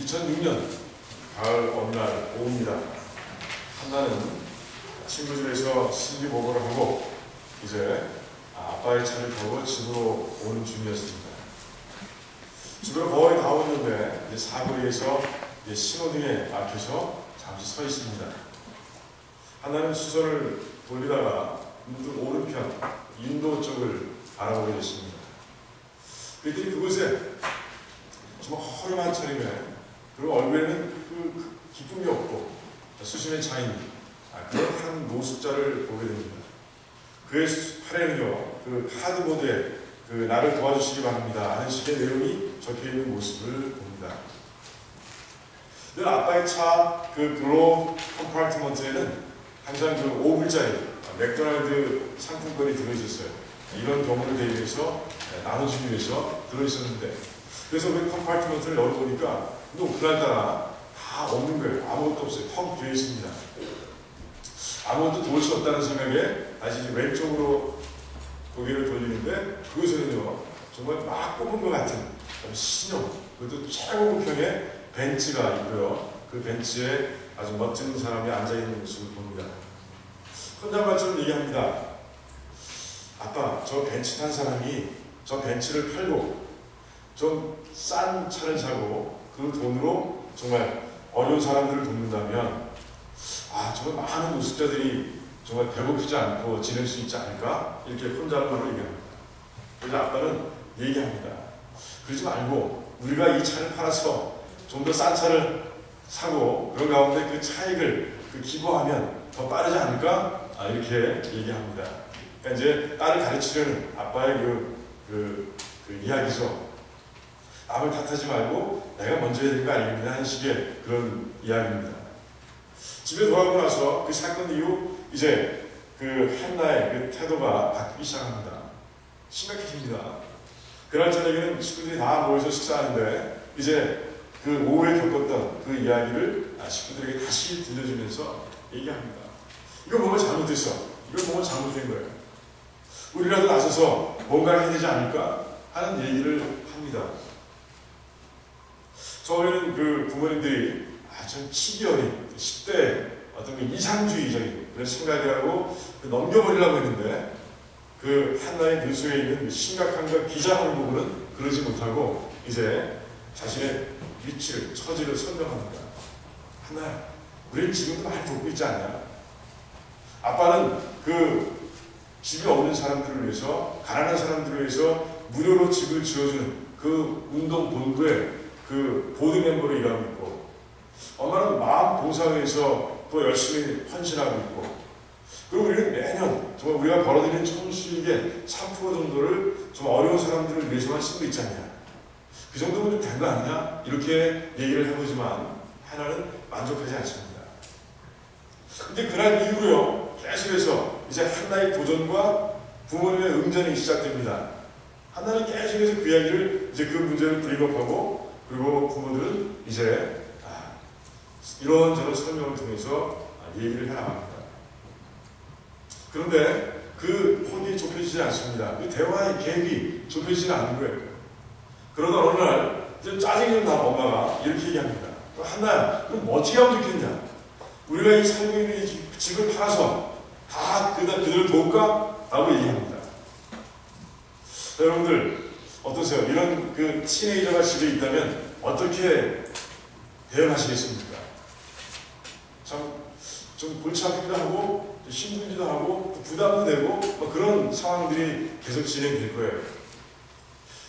2006년 가을 어느 날 오후입니다. 한나는 친구들에서 신비보고를 하고 이제 아빠의 차를 타고 집으로 오는 중이었습니다. 집으로 거의 다 오는데 이제 사거리에서 신호등에 막혀서 잠시 서 있습니다. 한나는 시선을 돌리다가 문득 오른편 인도 쪽을 바라보게 됐습니다. 그랬더니 그곳에 정말 허름한 차림에 그리고 얼굴에는 그 기쁨이 없고 수심에 차인 그런 한 노숙자를 보게 됩니다. 그의 팔에는요, 그 카드보드에 나를 도와주시기 바랍니다 하는 식의 내용이 적혀있는 모습을 봅니다. 늘 아빠의 차 글로브 컴파트먼트에는 항상 5불짜리 맥도날드 상품권이 들어있었어요. 이런 경우를 대비해서 나눠주기 위해서 들어있었는데, 그래서 그 컴파트먼트를 열어보니까 그날따라 다 없는 거예요. 아무것도 없어요. 텅 비어 있습니다. 아무것도 도울 수 없다는 생각에 다시 왼쪽으로 고개를 돌리는데 그곳에는요, 정말 막 뽑은 것 같은 신형, 그것도 최고급형의 벤츠가 있고요. 그 벤츠에 아주 멋진 사람이 앉아있는 모습을 봅니다. 혼잣말처럼 얘기합니다. 아빠, 저 벤츠 탄 사람이 저 벤츠를 팔고 좀 싼 차를 사고 그 돈으로 정말 어려운 사람들을 돕는다면 정말 많은 노숙자들이 정말 배고프지 않고 지낼 수 있지 않을까? 이렇게 혼잣말로 얘기합니다. 그래서 아빠는 얘기합니다. 그러지 말고 우리가 이 차를 팔아서 좀 더 싼 차를 사고 그런 가운데 그 차익을 기부하면 더 빠르지 않을까? 이렇게 얘기합니다. 그러니까 이제 딸을 가르치려는 아빠의 그 이야기죠. 남을 탓하지 말고 내가 먼저 해야 되는 거 아닙니다 하는 식의 그런 이야기입니다. 집에 돌아오고 나서 그 사건 이후 이제 한나의 태도가 바뀌기 시작합니다. 심각해집니다. 그날 저녁에는 식구들이 다 모여서 식사하는데 이제 오후에 겪었던 그 이야기를 식구들에게 다시 들려주면서 얘기합니다. 이거 뭔가 잘못됐어. 이거 뭔가 잘못된 거예요. 우리라도 나서서 뭔가를 해야 되지 않을까 하는 얘기를 합니다. 처음에는 부모님들이 전 치기 어린 10대 어떤 이상주의적인 그런 생각을 하고 넘겨버리려고 했는데 한나의 글 속에 있는 심각함과 비장함을 보고는 그러지 못하고 이제 자신의 위치를, 처지를 설명합니다. 한나야, 우리는 지금도 많이 돕고 있지 않냐? 아빠는 집이 없는 사람들을 위해서, 가난한 사람들을 위해서 무료로 집을 지어주는 운동 본부에 보드 멤버로 일하고 있고, 엄마는 마음 봉사회에서 또 열심히 헌신하고 있고, 그리고 우리는 매년 정말 우리가 벌어들이는 총수익의 3% 정도를 좀 어려운 사람들을 위해서만 쓰고 있지 않냐? 그 정도면 좀 된 거 아니냐? 이렇게 얘기를 해보지만 하나는 만족하지 않습니다. 근데 그날 이후로요, 계속해서 이제 한나의 도전과 부모님의 응전이 시작됩니다. 한나는 계속해서 그 이야기를 이제 그 문제를 브리업하고, 그리고 부모들은 이제 이런저런 설명을 통해서 얘기를 해나갑니다. 그런데 혼이 좁혀지지 않습니다. 대화의 갭이 좁혀지지 않는 거예요. 그러다 어느 날 짜증이 좀 난 엄마가 이렇게 얘기합니다. 한나야, 그럼 어떻게 하면 좋겠냐? 우리가 이 살고 있는 이 집을 팔아서 다 그들을 도울까? 라고 얘기합니다. 여러분들 어떠세요? 이런 티네이저가 집에 있다면 어떻게 대응하시겠습니까? 좀 골치 아프기도 하고 힘들기도 하고 부담도 되고 그런 상황들이 계속 진행될 거예요.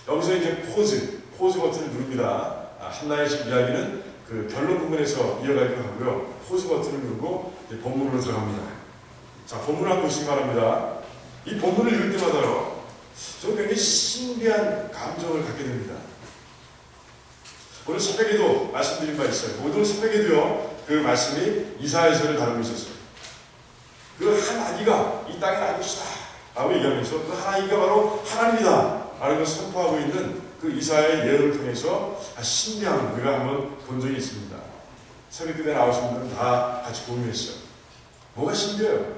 여기서 이제 포즈 버튼을 누릅니다. 한나의 집 이야기는 결론 부분에서 이어가기로 하고요. 포즈 버튼을 누르고 이제 본문으로 들어갑니다. 자, 본문을 한번 보시기 바랍니다. 이 본문을 읽을 때마다요, 저는 굉장히 신비한 감정을 갖게 됩니다. 오늘 새벽에도 말씀드린 바 있어요. 오늘 새벽에도요, 그 말씀이 이사야서를 다루고 있었어요. 한 아기가 이 땅에 나올 것이다 라고 얘기하면서 한 아기가 바로 하나님이다 라는 걸 선포하고 있는 이사야의 예언을 통해서 신비함을 우리가 한번 본 적이 있습니다. 새벽 기도에 나오신 분들은 다 같이 공유했어요. 뭐가 신비해요?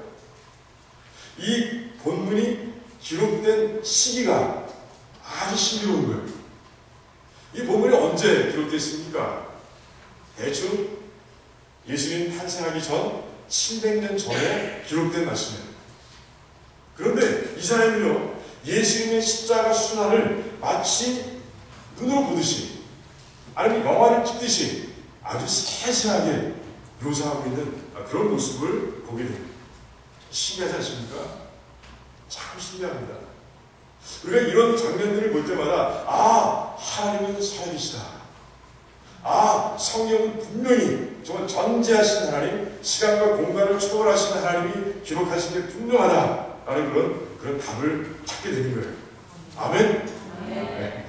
이 본문이 기록된 시기가 아주 신비로운 거예요. 이 본문이 언제 기록됐습니까? 대충 예수님 탄생하기 전 700년 전에 기록된 말씀이에요. 그런데 이사야는요, 예수님의 십자가 순환을 마치 눈으로 보듯이, 아니면 영화를 찍듯이 아주 세세하게 묘사하고 있는 그런 모습을 보게 됩니다. 신기하지 않습니까? 참 신기합니다. 우리가 이런 장면들을 볼 때마다 하나님은 살아계시다. 성경은 분명히 정말 전지하신 하나님, 시간과 공간을 초월하신 하나님이 기록하신 게 분명하다라는 그런 답을 찾게 되는 거예요. 아멘? 네.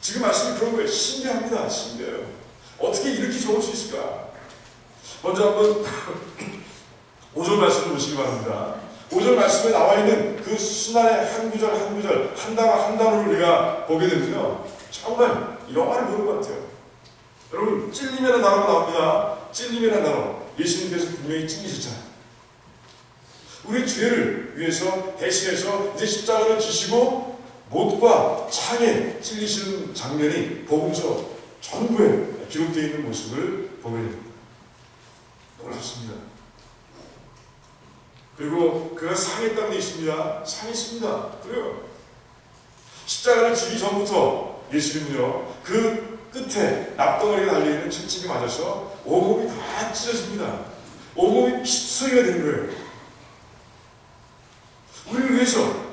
지금 말씀이 그런 거예요. 신기합니다. 신기해요. 어떻게 이렇게 적을 수 있을까? 먼저 한번 5절 말씀을 보시기 바랍니다. 5절 말씀에 나와 있는 그 순환의 한 구절 한 구절, 한 단어 한 단어를 우리가 보게 되면요, 정말 영화를 보는 것 같아요. 여러분, 찔림이라는 단어가 나옵니다. 찔림이라는 단어. 예수님께서 분명히 찔리셨잖아요. 우리 죄를 위해서 대신해서 이제 십자가를 지시고 못과 창에 찔리시는 장면이 복음서 전부에 기록되어 있는 모습을 보게 됩니다. 놀랍습니다. 그리고 그가 상했다고 되어 있습니다. 상했습니다. 그래요. 십자가를 지기 전부터 예수님은요, 그 끝에 납덩어리가 달려있는 채찍이 맞아서 온몸이 다 찢어집니다. 온몸이 핏소리가 되는 거예요. 우리를 위해서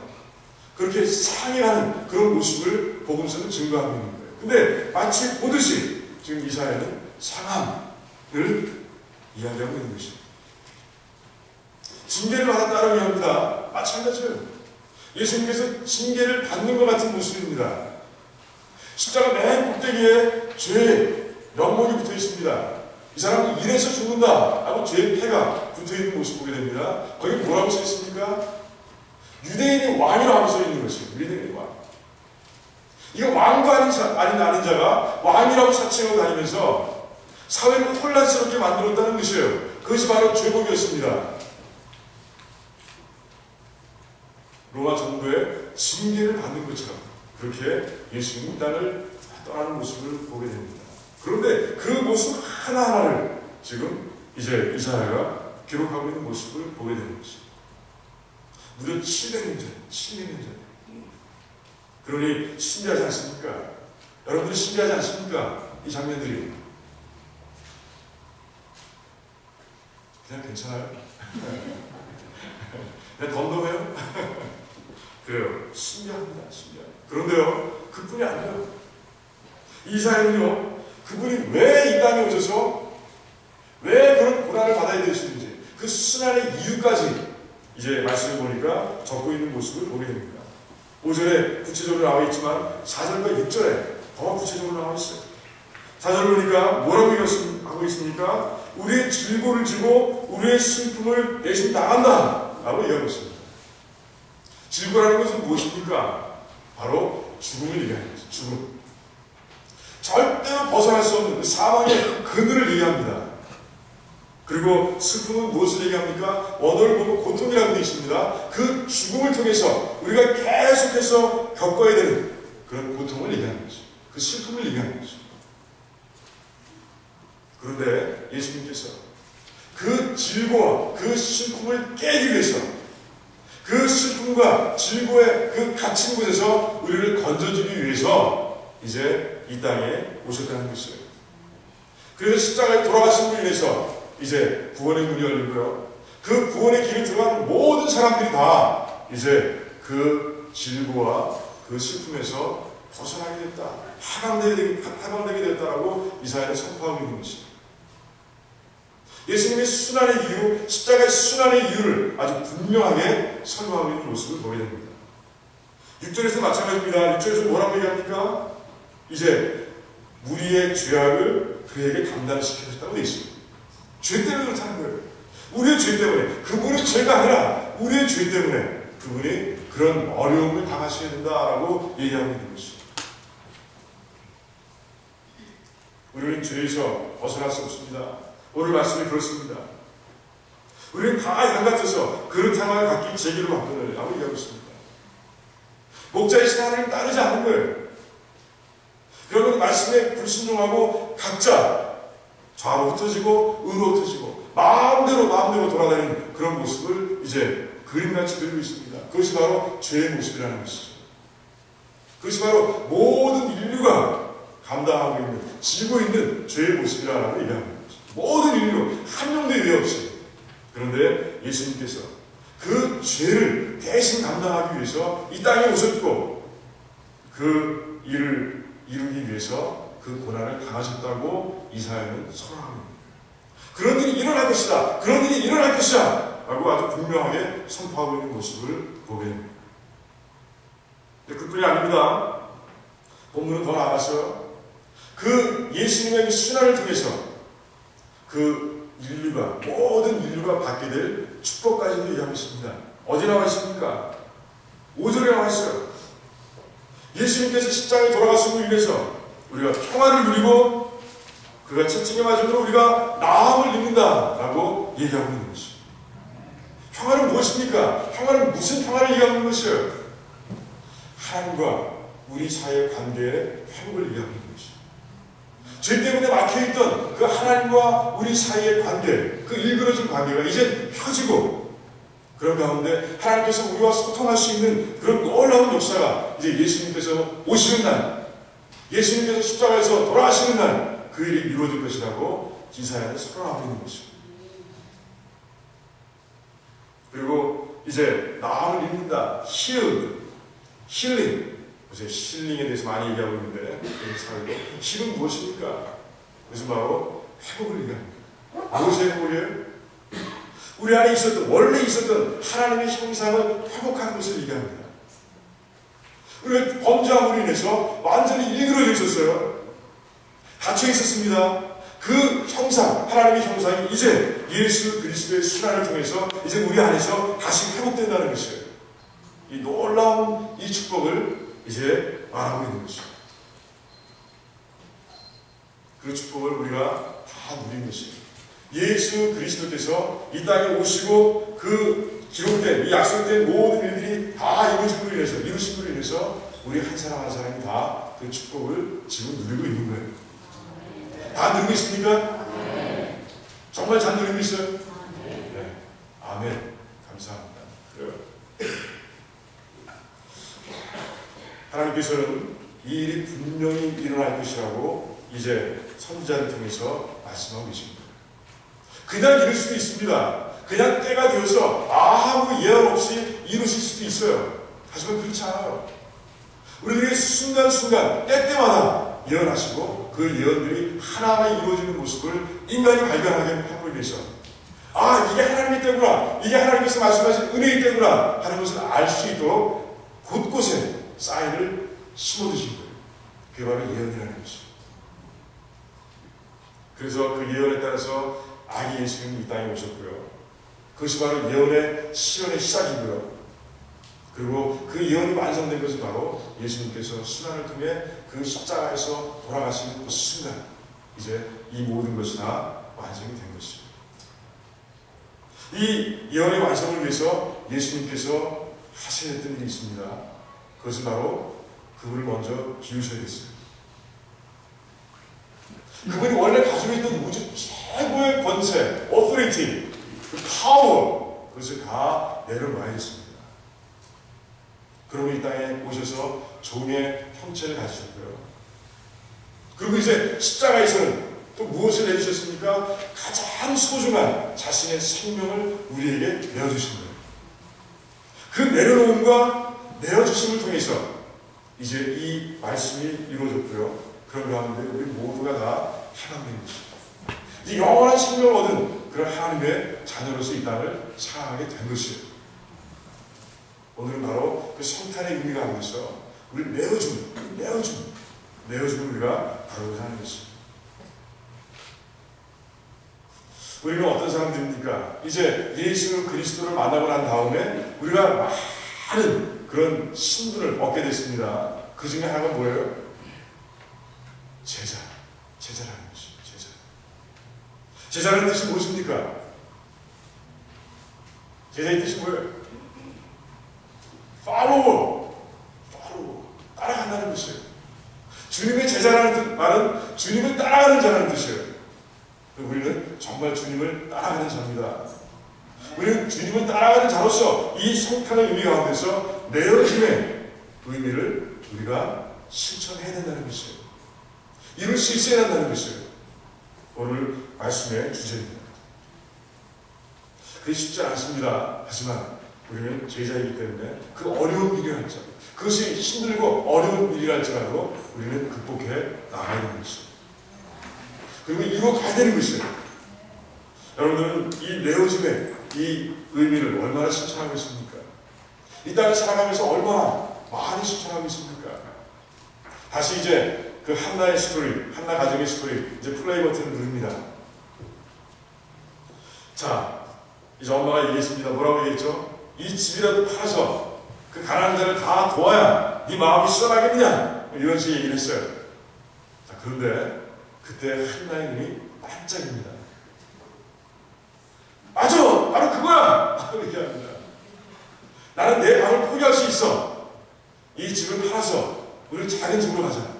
그렇게 상해하는 그런 모습을 복음서는 증거하고 있는 거예요. 근데 마치 보듯이 지금 이사야는 상함을 이야기하고 있는 것입니다. 징계를 받았다라고 합니다. 마찬가지예요. 예수님께서 징계를 받는 것 같은 모습입니다. 십자가 맨 꼭대기에 죄의 면목이 붙어 있습니다. 이 사람은 이래서 죽는다 하고 죄의 패가 붙어 있는 모습을 보게 됩니다. 거기 뭐라고 써 있습니까? 유대인의 왕이라고 써 있는 것이에요. 유대인의 왕. 이거 왕도 아닌 자가 왕이라고 사칭하고 다니면서 사회를 혼란스럽게 만들었다는 것이에요. 그것이 바로 죄복이었습니다. 로마 정부의 징계를 받는 것처럼 그렇게 예수님이 이 땅을 떠나는 모습을 보게 됩니다. 그런데 그 모습 하나하나를 지금 이제 이사야가 기록하고 있는 모습을 보게 되는 것입니다. 무려 700년 전, 700년 전. 그러니 신기하지 않습니까? 여러분들이 신기하지 않습니까? 이 장면들이. 그냥 괜찮아요? 그냥 덤덤해요? 그래요. 신기합니다. 신기합니다. 그런데요, 그뿐이 아니에요. 이사야는요, 그분이 왜 이 땅에 오셔서 왜 그런 고난을 받아야 되시는지 그 순환의 이유까지 이제 말씀을 보니까 적고 있는 모습을 보게 됩니다. 5절에 구체적으로 나와 있지만 4절과 6절에 더 구체적으로 나와 있어요. 4절을 보니까 뭐라고 하고 있습니까? 우리의 질고를 지고 우리의 슬픔을 대신 나간다 라고 얘기하고 있습니다. 질고라는 것은 무엇입니까? 바로 죽음을 얘기하는 거죠. 죽음. 절대로 벗어날 수 없는 사망의 그늘을 얘기합니다. 그리고 슬픔은 무엇을 얘기합니까? 원어를 보면 고통이라고 되어 있습니다. 그 죽음을 통해서 우리가 계속해서 겪어야 되는 그런 고통을 얘기하는 거죠. 그 슬픔을 얘기하는 거죠. 그런데 예수님께서 그 질고와 그 슬픔을 깨기 위해서 그 슬픔과 질고의 그 갇힌 곳에서 우리를 건져주기 위해서 이제 이 땅에 오셨다는 것이에요. 그래서 십자가에 돌아가신 분에 인해서 이제 구원의 문이 열리고요. 그 구원의 길을 들어가는 모든 사람들이 다 이제 그 질고와 그 슬픔에서 벗어나게 됐다. 해방되게 됐다라고 이사야는 선포하고 있는 것입니다. 예수님의 순환의 이유, 십자가의 순환의 이유를 아주 분명하게 설명하고 있는 모습을 보게 됩니다. 6절에서 마찬가지입니다. 6절에서 뭐라고 얘기합니까? 이제 우리의 죄악을 그에게 감당시켜줬다고 되어 있습니다. 죄 때문에 그렇다는 거예요. 우리의 죄 때문에. 그분의 죄가 아니라 우리의 죄 때문에 그분이 그런 어려움을 당하셔야 된다라고 얘기하고 있는 것입니다. 우리는 죄에서 벗어날 수 없습니다. 오늘 말씀이 그렇습니다. 우리는 다 양 같아서 그릇 하나를 갖기 제기로 바꾸느라고 얘기하고 있습니다. 목자이신 하나님을 따르지 않는 거예요. 그러면 말씀에 불순종하고 각자 좌로 흩어지고 으로 흩어지고 마음대로 돌아다니는 그런 모습을 이제 그림같이 그리고 있습니다. 그것이 바로 죄의 모습이라는 것이죠. 그것이 바로 모든 인류가 감당하고 있는, 지고 있는 죄의 모습이라고 얘기하는 거죠. 모든 인류 한 명도 예외 없이. 그런데 예수님께서 그 죄를 대신 감당하기 위해서 이 땅에 오셨고 그 일을 이루기 위해서 그 고난을 당하셨다고 이사야는 선언하고 있는 거예요. 그런 일이 일어날 것이다. 그런 일이 일어날 것이다. 라고 아주 분명하게 선포하고 있는 모습을 보게 됩니다. 그뿐이 아닙니다. 본문은 더 나아가서 그 예수님의 순환을 통해서 그 인류가, 모든 인류가 받게 될 축복까지도 얘기하고 있습니다. 어디 나와 있습니까? 5절에 나와 있어요. 예수님께서 십자가에 돌아가심으로 인해서 우리가 평화를 누리고 그가 채찍에 맞음으로 우리가 나음을 입는다 라고 얘기하고 있는 것이죠. 평화는 무엇입니까? 평화는 무슨 평화를 얘기하고 있는 것이에요? 하나님과 우리 사이의 관계의 회복을 얘기하고 있는 것이죠. 죄 때문에 막혀있던 그 하나님과 우리 사이의 관계, 그 일그러진 관계가 이제 펴지고 그런 가운데 하나님께서 우리와 소통할 수 있는 그런 놀라운 역사가 이제 예수님께서 오시는 날, 예수님께서 십자가에서 돌아가시는 날 그 일이 이루어질 것이라고 이사야는 선언하고 있는 것입니다. 그리고 이제 나음을 입는다. 힐링. 요새 힐링에 대해서 많이 얘기하고 있는데 힐은 무엇입니까? 그것은 바로 회복을 얘기합니다. 무엇의 회복이에요? 우리 안에 있었던, 원래 있었던 하나님의 형상을 회복하는 것을 얘기합니다. 우리가 범죄함으로 인해서 완전히 일그러져 있었어요. 닫혀 있었습니다. 그 형상, 하나님의 형상이 이제 예수 그리스도의 순환을 통해서 이제 우리 안에서 다시 회복된다는 것이에요. 이 놀라운 이 축복을 이제 말하고 있는 것이에요. 그 축복을 우리가 다 누린 것이에요. 예수 그리스도께서 이 땅에 오시고 그 기록된, 이 약속된 모든 일들이 다 이루어짐으로 인해서 우리 한 사람 한 사람이 다 그 축복을 지금 누리고 있는 거예요. 다 누리고 있습니까? 정말 잘 누리고 있어요? 네. 아멘. 감사합니다. 그래요. 하나님께서는 이 일이 분명히 일어날 것이라고 이제 선지자를 통해서 말씀하고 계십니다. 그냥 이룰 수도 있습니다. 그냥 때가 되어서 아무 예언 없이 이루실 수도 있어요. 하지만 그렇지 않아요. 우리들이 순간순간 때때마다 예언하시고 그 예언들이 하나하나 이루어지는 모습을 인간이 발견하게 하고 위해서 이게 하나님의 때구나, 이게 하나님께서 말씀하신 은혜의 때구나 하는 것을 알 수 있도록 곳곳에 사인을 심어두신 거예요. 그게 바로 예언이라는 것이죠. 그래서 그 예언에 따라서 아기 예수님이 이 땅에 오셨고요. 그것이 바로 예언의 시연의 시작이고요. 그리고 그 예언이 완성된 것은 바로 예수님께서 순환을 통해 그 십자가에서 돌아가시는 그 순간 이제 이 모든 것이 다 완성이 된 것입니다. 이 예언의 완성을 위해서 예수님께서 하셔야 했던 일이 있습니다. 그것은 바로 그분을 먼저 비우셔야겠어요. 그분이 원래 가지고 있던 우주 최고의 권세, authority, 그 파워, 그것을 다 내려놔야겠습니다. 그러고 이 땅에 오셔서 종의 형체를 가지셨고요. 그리고 이제 십자가에서는 또 무엇을 내주셨습니까? 가장 소중한 자신의 생명을 우리에게 내어주신 거예요. 그 내려놓음과 내어주심을 통해서 이제 이 말씀이 이루어졌고요. 그런 가운데 우리 모두가 다 해방된 것입니다. 이 영원한 생명을 얻은 그런 하나님의 자녀로서 이 땅을 살아가게 된 것이에요. 오늘은 바로 그 성탄의 의미가 하면서 우리를 내어주는 우리가 바로 하는 것입니다. 우리는 어떤 사람들입니까? 이제 예수 그리스도를 만나고 난 다음에 우리가 많은 그런 신분을 얻게 됐습니다. 그 중에 하나가 뭐예요? 제자라는 것입니다. 제자라는 뜻이 무엇입니까? 제자의 뜻이 뭐예요? 팔로워, 따라간다는 것이에요. 주님의 제자라는 말은 주님을 따라가는 자라는 뜻이에요. 우리는 정말 주님을 따라가는 자입니다. 우리는 주님을 따라가는 자로서 이 성탄의 의미 가운데서 내어짐의 의미를 우리가 실천해야 된다는 것이에요. 이룰 수 있어야 한다는 것이에요. 오늘 말씀의 주제입니다. 그게 쉽지 않습니다. 하지만 우리는 제자이기 때문에 그 어려운 일이 할지라도, 그것이 힘들고 어려운 일이 할지라도 우리는 극복해 나가야 되는 것이에요. 그리고 이루어 가야 되는 것이에요. 여러분들은 이 내어짐의 이 의미를 얼마나 실천하고 있습니까? 이 땅을 살아가면서 얼마나 많이 실천하고 있습니까? 다시 이제 그 한나의 스토리, 한나 가정의 스토리, 이제 플레이 버튼을 누릅니다. 자, 이제 엄마가 얘기했습니다. 뭐라고 얘기했죠? 이 집이라도 팔아서 그 가난한 자를 다 도와야 네 마음이 시원하겠느냐? 이런 식의 얘기를 했어요. 자, 그런데 그때 한나의 눈이 반짝입니다. 맞아! 바로 그거야! 라고 얘기합니다. 나는 내 방을 포기할 수 있어. 이 집을 팔아서 우리 작은 집으로 가자.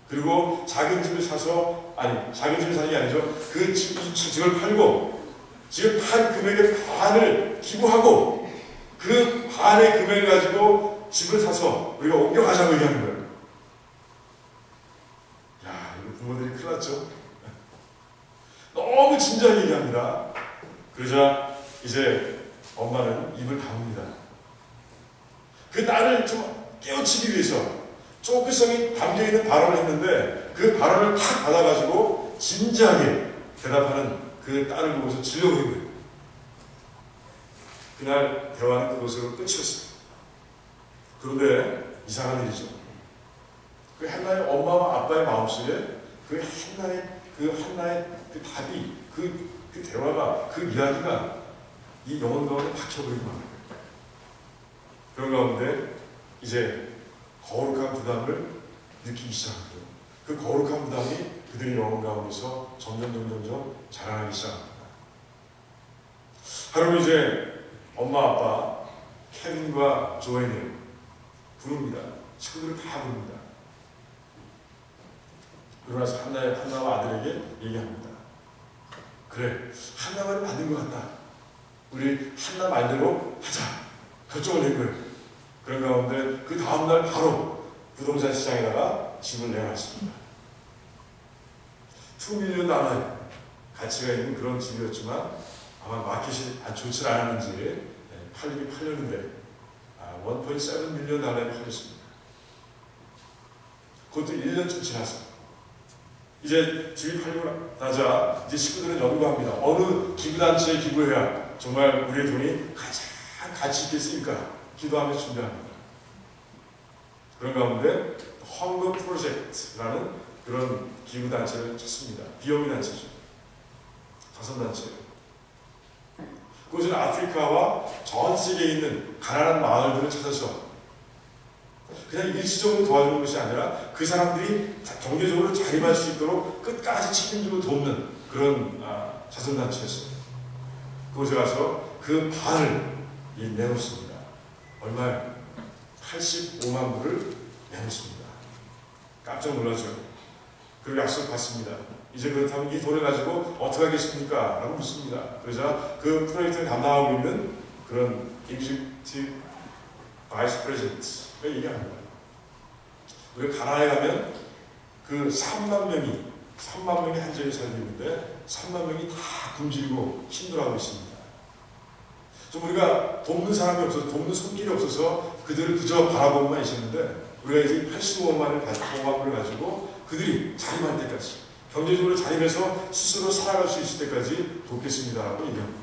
그리고 작은 집을 사서, 아니, 작은 집을 사는 게 아니죠. 그 집을 팔고, 지금 판 금액의 반을 기부하고, 그 반의 금액을 가지고 집을 사서 우리가 옮겨가자고 얘기하는 거예요. 야, 이거 부모들이 큰일 났죠? 너무 진지하게 얘기합니다. 그러자 이제 엄마는 입을 다뭅니다. 그 딸을 좀 깨우치기 위해서 조크성이 담겨있는 발언을 했는데 그 발언을 탁 받아가지고 진지하게 대답하는 그 딸을 보고서 질려버린 거예요. 그날 대화는 그것으로 끝이었어요. 그런데 이상한 일이죠. 그 한나의 엄마와 아빠의 마음속에 그 한나의 그 답이, 그 대화가, 그 이야기가 이 영혼 가운데 박혀버리고 만 거예요. 그런 가운데 이제 거룩한 부담을 느끼기 시작합니다. 그 거룩한 부담이 그들의 영혼 가운데서 점점 자라나기 시작합니다. 하루는 이제 엄마, 아빠, 케빈과 조앤을 부릅니다. 친구들을 다 부릅니다. 그러고 나서 한나와 아들에게 얘기합니다. 그래, 한나 말이 맞는 것 같다. 우리 한나 말대로 하자. 결정을 낸 거예요. 그런 가운데 그 다음날 바로 부동산 시장에다가 집을 내놨습니다. $2,000,000 가치가 있는 그런 집이었지만 아마 마켓이 좋지 않았는지 팔리긴 팔렸는데 $1.7 million 팔렸습니다. 그것도 1년쯤 지났어요. 이제 집이 팔리고 나자 이제 식구들은 연구합니다. 어느 기부단체에 기부해야 정말 우리의 돈이 가장 가치 있게 쓰일까 기도하면서 준비합니다. 그런 가운데 헝거 프로젝트라는 그런 기부단체를 찾습니다. 비영리 단체죠. 자선단체예요. 그것은 아프리카와 전 세계에 있는 가난한 마을들을 찾아서 그냥 일시적으로 도와주는 것이 아니라 그 사람들이 경제적으로 자립할 수 있도록 끝까지 책임지고 돕는 그런 자선단체였습니다. 그곳에 가서 그 반을 내놓습니다. 얼마요? 85만 불을 내놓습니다. 깜짝 놀라죠. 그리고 약속 받습니다. 이제 그렇다면 이 돈을 가지고 어떻게 하겠습니까? 라고 묻습니다. 그러자 그 프로젝트를 담당하고 있는 그런 Executive Vice President가 얘기합니다. 우리가 가나에 가면 그 3만 명이 한 지역에 살고 있는데 3만 명이 다 굶주리고 힘들어하고 있습니다. 좀 우리가 돕는 사람이 없어서, 돕는 손길이 없어서 그들을 그저 바라보고만 있었는데 우리가 이제 85만 불을 가지고 그들이 자립할 때까지, 경제적으로 자립해서 스스로 살아갈 수 있을 때까지 돕겠습니다라고 얘기합니다.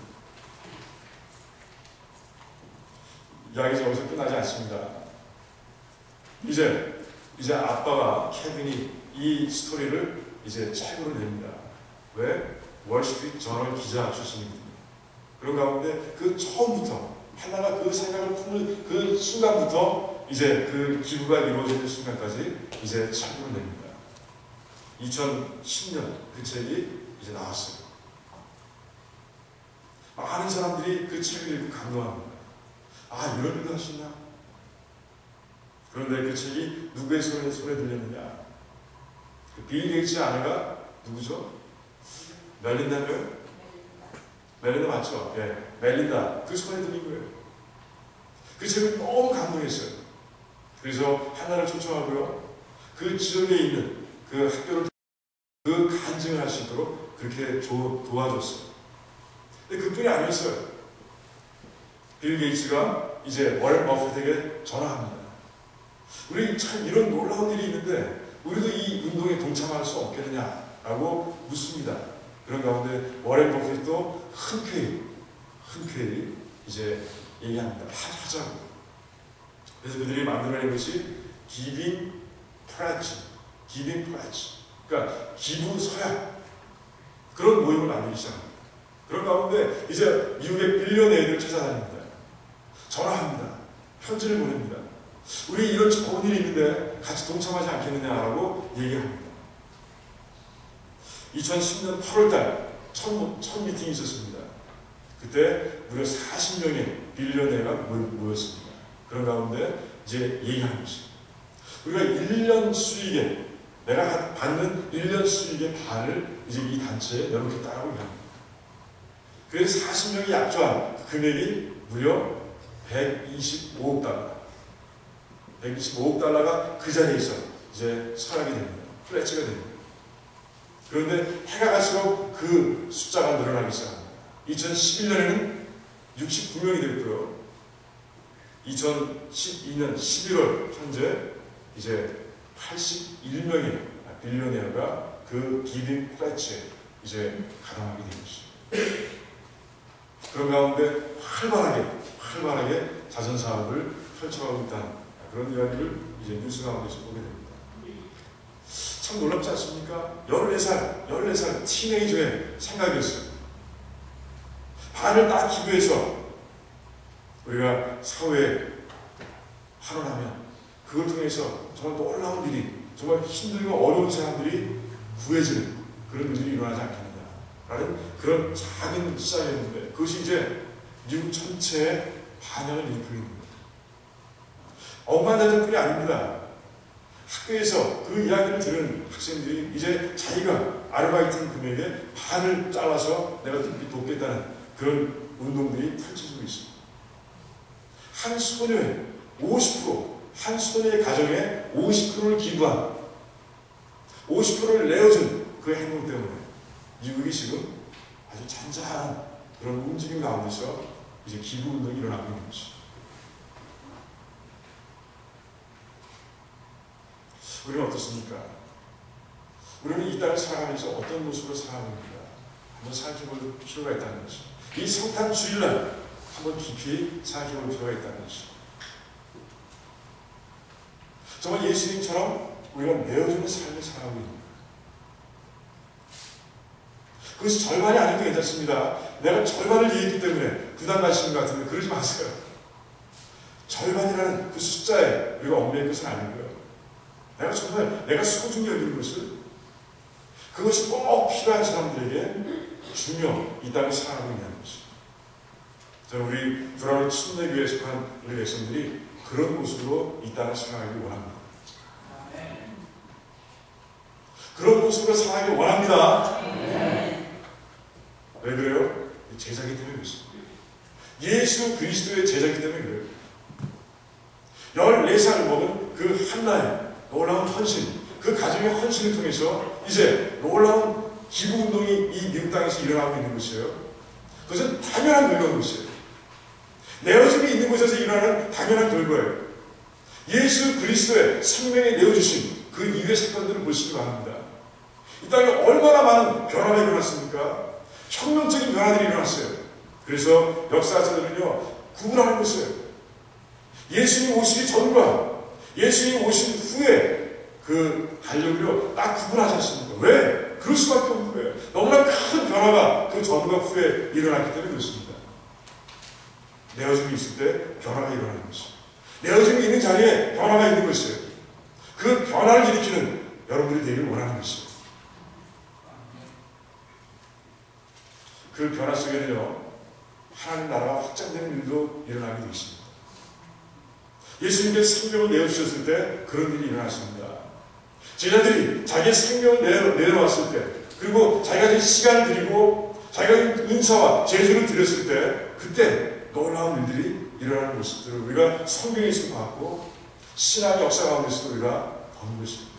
이야기가 여기서 끝나지 않습니다. 이제 아빠가 케빈이 이 스토리를 이제 책으로 냅니다. 왜? 월스트리트 저널 기자 출신입니다. 그런 가운데 그 처음부터 하나가 그 생각을 품을 그 순간부터 이제 그 기부가 이루어지는 순간까지 이제 책으로 냅니다. 2010년 그 책이 이제 나왔어요. 많은 사람들이 그 책을 읽고 감동합니다. 아, 이런 일도 할 수 있나? 그런데 그 책이 누구의 손에 들렸느냐? 그 빌 게이츠 아내가 누구죠? 멜린다고요? 멜린다 맞죠? 예, 멜린다. 그 소리 들린 거예요. 그 제가 너무 감동했어요. 그래서 하나를 초청하고요. 그 지역에 있는 그 학교를 그 간증을 할 수 있도록 그렇게 도와줬어요. 근데 그뿐이 아니었어요. 빌 게이츠가 이제 워렌 버핏에게 전화합니다. 우리 참 이런 놀라운 일이 있는데 우리도 이 운동에 동참할 수 없겠느냐라고 묻습니다. 그런 가운데 워렌 버핏도 흔쾌히 이제 얘기합니다. 하자고. 그래서 그들이 만들어낸 것이 Giving Pledge. 그러니까 기부 서약. 그런 모임을 만들기 시작합니다. 그런 가운데 이제 미국의 빌리언애들을 찾아다닙니다. 전화합니다. 편지를 보냅니다. 우리 이런 좋은 일이 있는데 같이 동참하지 않겠느냐라고 얘기합니다. 2010년 8월달 첫 미팅이 있었습니다. 그때 무려 40명의 빌리언애가 모였습니다. 그런 가운데 이제 얘기하는 것입니다. 우리가 1년 수익에 내가 받는 1년 수익의 반을 이제 이 단체에 내놓겠다라고 합니다. 그래서 40명이 약조한 금액이 무려 125억 달러. 125억 달러가 그 자리에서 이제 서약이 됩니다. 플래치가 됩니다. 그런데 해가 갈수록 그 숫자가 늘어나기 시작합니다. 2011년에는 69명이 됐고요. 2012년 11월 현재 이제 81명의 빌리언웨어가 그 기빙 플래치에 이제 가담하게 된 것입니다. 그런 가운데 활발하게 자선사업을 펼쳐가고 있다는 그런 이야기를 이제 뉴스 가운데서 보게 됩니다. 참 놀랍지 않습니까? 14살 티네이저의 생각이었어요. 반을 딱 기부해서 우리가 사회에 환원하면 그걸 통해서 정말 놀라운 일이, 정말 힘들고 어려운 사람들이 구해지는 그런 일이 일어나지 않겠느냐라는 그런 작은 시작이었는데 그것이 이제 미국 전체에 반영을 일으키는 겁니다. 억만장자뿐이 아닙니다. 학교에서 그 이야기를 들은 학생들이 이제 자기가 아르바이트 금액의 반을 잘라서 내가 돕겠다는 그런 운동들이 펼쳐지고 있습니다. 한 소녀의 50%, 한 소녀의 가정에 50%를 기부한, 50%를 내어준 그 행동 때문에 미국이 지금 아주 잔잔한 그런 움직임 가운데서 이제 기부 운동이 일어나고 있는 것입니다. 우리는 어떻습니까? 우리는 이 땅을 살아가면서 어떤 모습으로 살아갑니까? 한번 생각해볼 필요가 있다는 것입니다. 이 성탄 주일날 한번 깊이 생각해볼 필요가 있다는 것입니다. 정말 예수님처럼 우리가 내어주는 삶을 살아가고 있는 거예요. 그것이 절반이 아니어도 괜찮습니다. 내가 절반을 얘기했기 때문에 부담 가시는 것 같은데 그러지 마세요. 절반이라는 그 숫자에 우리가 얽매일 것은 아니고요. 내가 정말 내가 소중히 여기는 것을, 그것이 꼭 필요한 사람들에게 주며 이 땅을 살아가고 있는 것입니다. 저는 우리 브라운 침례교회에 속한 우리 백성들이 그런 모습으로 이 땅을 살아가기 원합니다. 그런 모습으로 살아가기 원합니다. 왜 그래요? 제자기 때문에 그렇습니다. 예수 그리스도의 제자기 때문에 그래요. 14살 먹은 그 한나의 놀라운 헌신, 그 가정의 헌신을 통해서 이제 놀라운 기부운동이 이 미국 땅에서 일어나고 있는 것이에요. 그것은 당연한 결과인 것이에요. 내어짐이 있는 곳에서 일어나는 당연한 결과예요. 예수 그리스도의 생명에 내어주신 그 이후의 사건들을 보시기 바랍니다. 이 땅에 얼마나 많은 변화가 일어났습니까? 혁명적인 변화들이 일어났어요. 그래서 역사자들은요, 구분하는 것이에요. 예수님 오시기 전과 예수님 오신 후에 그 달력을요, 딱 구분하지 않습니까? 왜? 그럴 수밖에 없는 거예요. 너무나 큰 변화가 그 전과 후에 일어났기 때문에 그렇습니다. 내어짐이 있을 때 변화가 일어나는 것이에요. 내어짐이 있는 자리에 변화가 있는 것이에요. 그 변화를 일으키는 여러분들이 되기를 원하는 것이에요. 그 변화 속에는요, 하나님 나라가 확장되는 일도 일어나게 되어 있습니다. 예수님께서 생명을 내어주셨을 때 그런 일이 일어났습니다. 제자들이 자기의 생명을 내놓았을 때 그리고 자기가 시간을 들이고 자기가 은사와 재주를 드렸을 때 그때 놀라운 일들이 일어나는 모습들을 우리가 성경에서 봤고 신앙의 역사 가운데서도 우리가 보는 것입니다.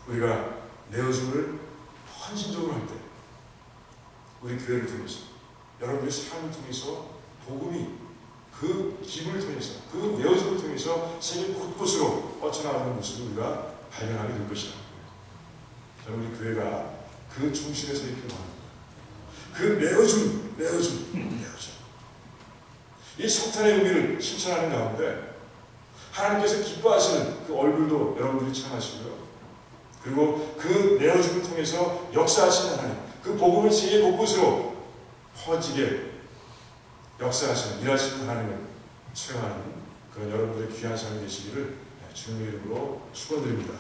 우리가 내어줌을 헌신적으로 할 때 우리 교회를 통해서 여러분의 삶을 통해서 복음이 그 기분을 통해서 그 내어줌을 통해서 세계 곳곳으로 뻗쳐나가는 모습을 우리가 발견하게 될 것이다. 저는 우리 교회가 그 중심에서 있기를 바랍니다. 그 내어줌. 이 성탄의 의미를 실천하는 가운데 하나님께서 기뻐하시는 그 얼굴도 여러분들이 체험하시고요. 그리고 그 내어줌을 통해서 역사하시는 하나님, 그 복음을 세계 곳곳으로 퍼지게 역사하시는, 일하시는 하나님을 체험하는 그런 여러분들의 귀한 삶이 되시기를 주님의 이름으로 축원드립니다.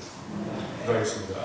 기도하겠습니다.